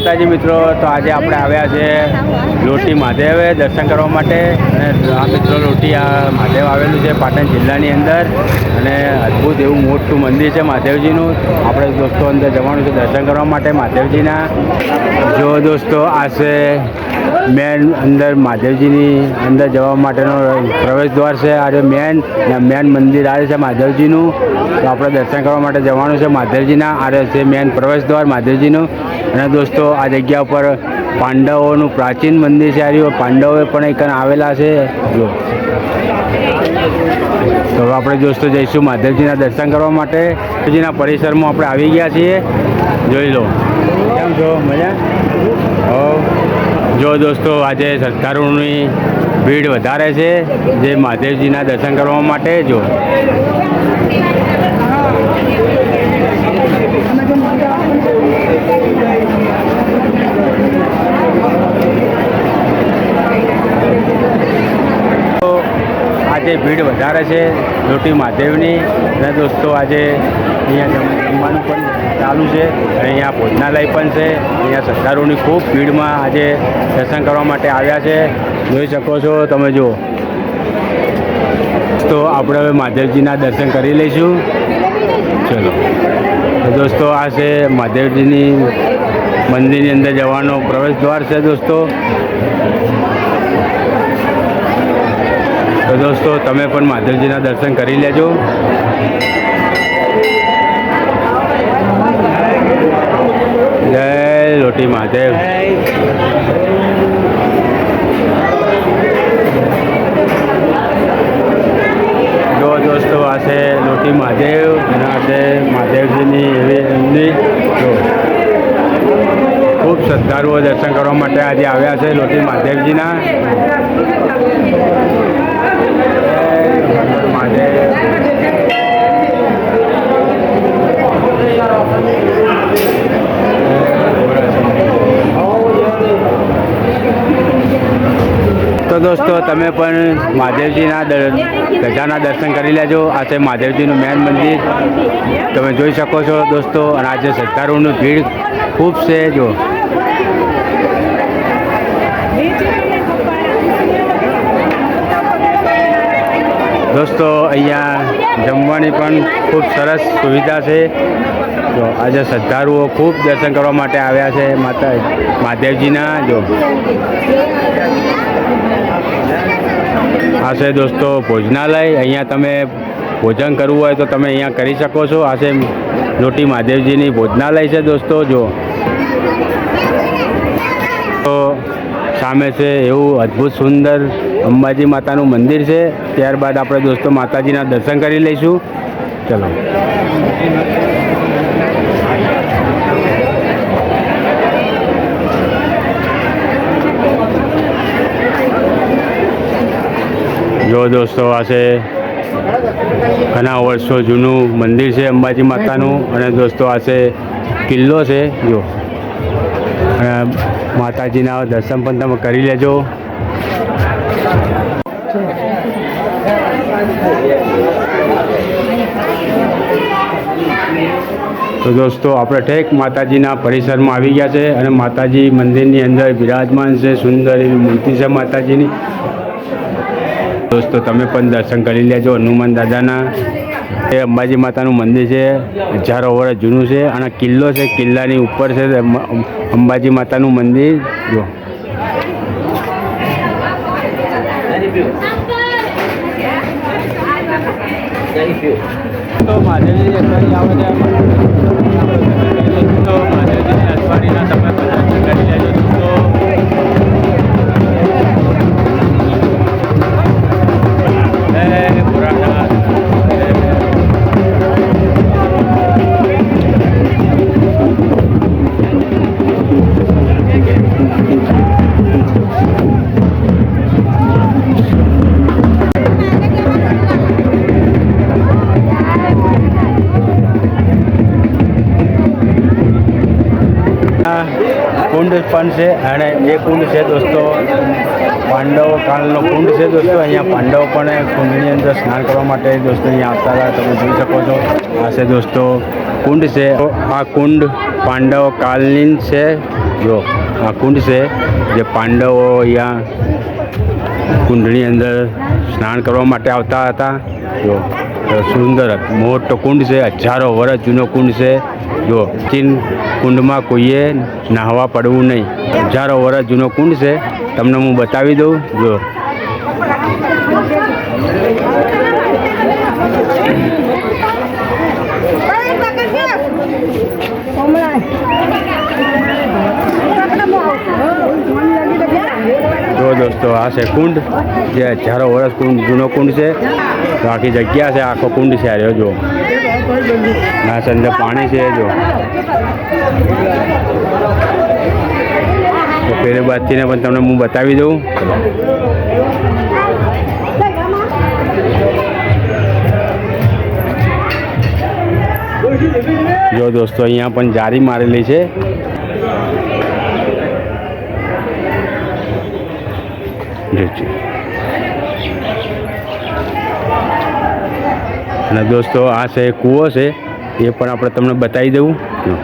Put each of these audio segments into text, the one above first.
માતાજી મિત્રો, તો આજે આપણે આવ્યા છે લોટી મહાદેવ દર્શન કરવા માટે. અને આ મિત્રો લોટી આ મહાદેવ આવેલું છે પાટણ જિલ્લાની અંદર, અને અદ્ભુત એવું મોટું મંદિર છે મહાદેવજીનું. આપણે દોસ્તો અંદર જવાનું છે દર્શન કરવા માટે મહાદેવજીના. જો દોસ્તો આ છે મેન અંદર મહાદેવજીની અંદર જવા માટેનો પ્રવેશ દ્વાર છે. આ મેન મંદિર આવે છે મહાદેવજીનું. તો આપણે દર્શન કરવા માટે જવાનું છે મહાદેવજીના. આ છે મેન પ્રવેશ દ્વાર મહાદેવજીનું. અને દોસ્તો આ જગ્યા ઉપર પાંડવોનું પ્રાચીન મંદિર છે. આ પાંડવો પણ એક આવેલા છે. જો તો આપણે દોસ્તો જઈશું મહાદેવજીના દર્શન કરવા માટે. મહાદેવજીના પરિસરમાં આપણે આવી ગયા છીએ. જોઈ લો, કેમ છો? મજા? જો દોસ્તો આજે શ્રદ્ધાળુઓની ભીડ વધારે છે જે મહાદેવજીના દર્શન કરવા માટે. જો આજે ભીડ વધારે છે લોટી મહાદેવની. અને દોસ્તો આજે અહીંયા જમવાનું પણ ચાલુ છે, અને અહીંયા ભોજનાલય પણ છે. અહીંયા શ્રદ્ધાળુઓની ખૂબ ભીડમાં આજે દર્શન કરવા માટે આવ્યા છે. જોઈ શકો છો તમે. જુઓ તો આપણે હવે મહાદેવજીના દર્શન કરી લઈશું. ચલો તો દોસ્તો આ છે મહાદેવજીની મંદિરની અંદર જવાનો પ્રવેશ દ્વાર છે દોસ્તો. તો દોસ્તો તમે પણ મહાદેવજીના દર્શન કરી લેજો. જય લોટી મહાદેવ. જો દોસ્તો આ છે લોટી મહાદેવ, અને આ છે મહાદેવજીની એવી ખૂબ શ્રદ્ધાળુઓ દર્શન કરવા માટે આજે આવ્યા છે લોટી મહાદેવજીના. તો દોસ્તો તમે પણ મહાદેવજીના ગજાના દર્શન કરી લેજો. આ છે મહાદેવજીનું મેન મંદિર, તમે જોઈ શકો છો દોસ્તો. અને આજે શ્રદ્ધાળુઓની ભીડ ખૂબ છે. જો દોસ્તો અહીંયા જમવાની પણ ખૂબ સરસ સુવિધા છે. તો આજે શ્રદ્ધાળુઓ ખૂબ દર્શન કરવા માટે આવ્યા છે મહાદેવજીના. જો આ છે દોસ્તો ભોજનાલય. અહીંયા તમે ભોજન કરવું હોય તો તમે અહીંયા કરી શકો છો. આ છે લોટી મહાદેવજીની ભોજનાલય છે દોસ્તો. જો તો સામે છે એવું અદ્ભુત સુંદર અંબાજી માતાનું મંદિર છે. ત્યારબાદ આપણે દોસ્તો માતાજીના દર્શન કરી લઈશું. ચલો જો દોસ્તો આ છે ઘણા વર્ષો જૂનું મંદિર છે અંબાજી માતાનું. અને દોસ્તો આ છે કિલ્લો છે. જો અને માતાજીના દર્શન પણ તમે કરી લેજો. તો દોસ્તો આપણે ઠેક માતાજીના પરિસરમાં આવી ગયા છે, અને માતાજી મંદિરની અંદર બિરાજમાન છે. સુંદર એવી મૂર્તિ છે માતાજીની. દોસ્તો તમે પણ દર્શન કરી લેજો હનુમાન દાદાના. એ અંબાજી માતાનું મંદિર છે, હજારો વર્ષ જૂનું છે. અને કિલ્લો છે, કિલ્લાની ઉપર છે અંબાજી માતાનું મંદિર. જો તો મહાદેવજી અઠવાડિયે આવે છે. તો મહાદેવજી અઠવાડિયાના તમે દર્શન કરી લેજો દોસ્તો. કુંડ પણ છે, અને એ કુંડ છે દોસ્તો પાંડવો કાળનો કુંડ છે દોસ્તો. અહીંયા પાંડવો પણ કુંડની અંદર સ્નાન કરવા માટે દોસ્તો અહીંયા આવતા હતા. તમે જોઈ શકો છો. આ છે દોસ્તો કુંડ છે. આ કુંડ પાંડવ કાળની છે. જો આ કુંડ છે જે પાંડવો અહીંયા કુંડની અંદર સ્નાન કરવા માટે આવતા હતા. જો સુંદર મોટો કુંડ છે, હજારો વર્ષ જૂનો કુંડ છે. જો ચીન કુંડમાં કોઈએ નાહવા પડવું નહીં. હજારો વર્ષ જૂનો કુંડ છે, તમને હું બતાવી દઉં. જો જો દોસ્તો આ છે કુંડ જે હજારો વર્ષ જૂનો કુંડ છે. તો આખી જગ્યા છે, આખો કુંડ છે. આ જો ના અંદર પાણી છે. જો તો પેલી બાજુને પણ તમને હું બતાવી દઉં. જો દોસ્તો અહીંયા પણ જારી મારેલી છે. અને દોસ્તો આ છે કૂવો છે, એ પણ આપણે તમને બતાવી દઉં. જો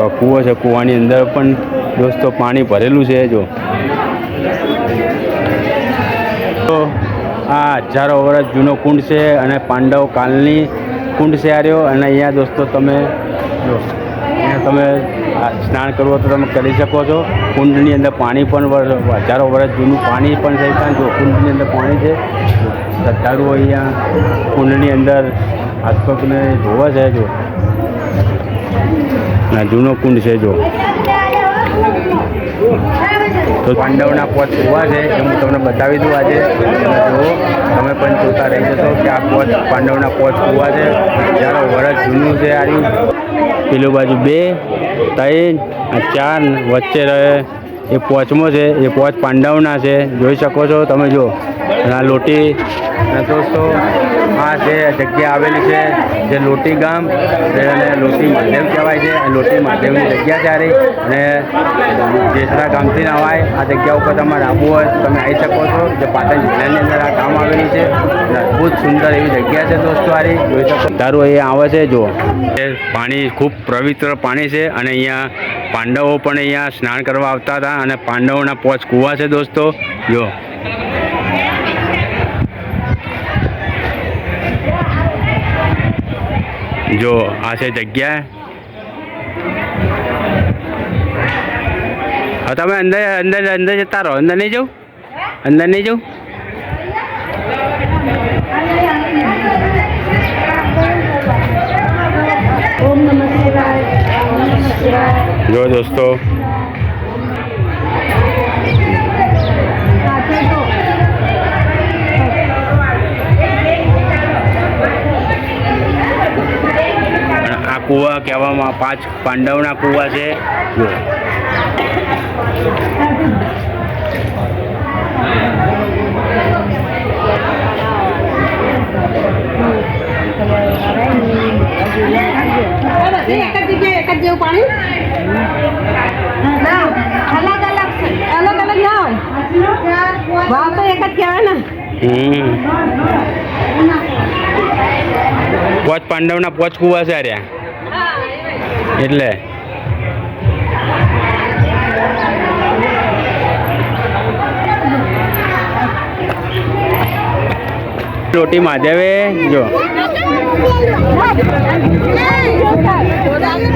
આ કૂવો છે, કૂવાની અંદર પણ દોસ્તો પાણી ભરેલું છે. જો તો આ હજારો વર્ષ જૂનો કુંડ છે અને પાંડવ કાલની કુંડ છે આ રહ્યો. અને અહીંયા દોસ્તો તમે જો અહીંયા તમે સ્નાન કરવો તો તમે કરી શકો છો. કુંડની અંદર પાણી પણ હજારો વર્ષ જૂનું પાણી પણ છે. જો કુંડની અંદર પાણી છે. શ્રદ્ધાળુઓ અહીંયા કુંડની અંદર હાથપગને ધોવા છે. જો ના જૂનો કુંડ છે. જો તો પાંડવના પોચ કૂવા છે, એ હું તમને બતાવી દઉં આજે. જુઓ તમે પણ જોતા રહી જશો કે આ પાંડવના પોચ કૂવા છે. હજારો વર્ષ જૂનું છે. આ પેલું બાજુ 2, 3, 4 વચ્ચે રહે એ પોચમો છે. એ પોચ પાંડવના છે, જોઈ શકો છો તમે. જો આ લોટી દોસ્તો આ છે જગ્યા આવેલી છે જે લોટી ગામ અને લોટી મહાદેવ કહેવાય છે. લોટી મહાદેવની જગ્યા છે આ રહી. અને જેસરા ગામથી ના હોય આ જગ્યા ઉપર તમારે આવવું હોય તો તમે આવી શકો છો. જે પાટણ જિલ્લાની અંદર આ ગામ આવેલી છે. અદ્ભુત સુંદર એવી જગ્યા છે દોસ્તો આ રહી, જોઈ શકો. તારું અહીંયા આવે છે. જો પાણી ખૂબ પવિત્ર પાણી છે અને અહીંયા પાંડવો પણ અહીંયા સ્નાન કરવા આવતા હતા. અને પાંડવોના પોચ કૂવા છે દોસ્તો. જો જો આ છે જગ્યા. હવે તમે અંદર અંદર અંદર જતા રહો. અંદર નહીં જાઉં, અંદર નહીં જાઉં. જો દોસ્તો આ કૂવા કહેવામાં 5 પાંડવના કૂવા છે. જો પોચ પાંડવના પોચ કૂવા છે રહ્યા એટલે લોટી મહાદેવે જો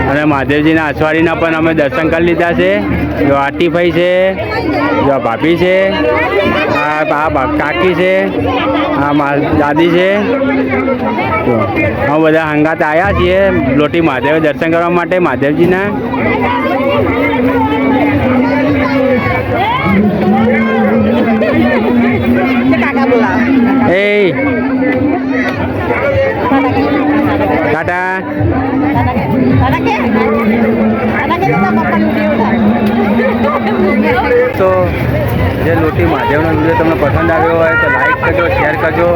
અને મહાદેવજીના અસવાડીના પણ અમે દર્શન કરી લીધા છે. જો આટીભાઈ છે, જો આ ભાભી છે, આ કાકી છે, આ દાદી છે. જો અમે બધા હંગાત આવ્યા છીએ લોટી મહાદેવ દર્શન કરવા માટે મહાદેવજીના. એ ટાટા તો જે લોટી મહાદેવનો વિડીયો તમને પસંદ આવ્યો હોય તો લાઈક કરજો, શેર કરજો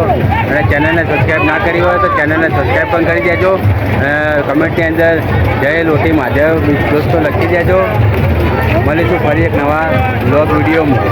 અને ચેનલને સબસ્ક્રાઈબ ના કરી હોય તો ચેનલને સબસ્ક્રાઈબ પણ કરી દેજો. કમેન્ટની અંદર જય લોટી મહાદેવ દોસ્તો લખી દેજો. મળીશું ફરી એક નવા બ્લોગ વિડીયોમાં.